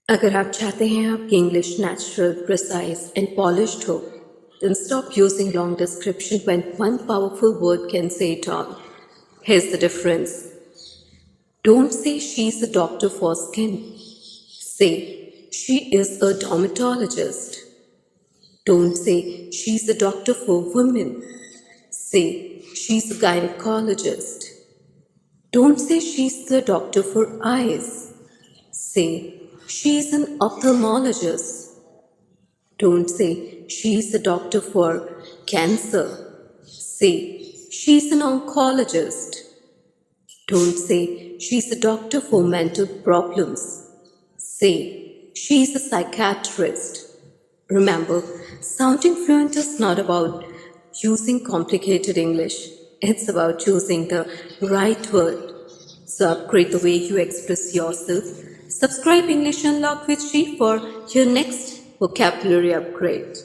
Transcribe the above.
अगर आप चाहते हैं आपकी English natural, precise and polished हो, then stop using long description when one powerful word can say it all. Here's the difference. Don't say she's a doctor for skin. Say she is a dermatologist. Don't say she's a doctor for women. Say she's a gynecologist. Don't say she's the doctor for eyes. Say she's an ophthalmologist. Don't say she's a doctor for cancer. Say she's an oncologist. Don't say she's a doctor for mental problems. Say she's a psychiatrist. Remember, sounding fluent is not about using complicated English. It's about choosing the right word. So upgrade the way you express yourself. Subscribe English Unlocked with She for your next vocabulary upgrade.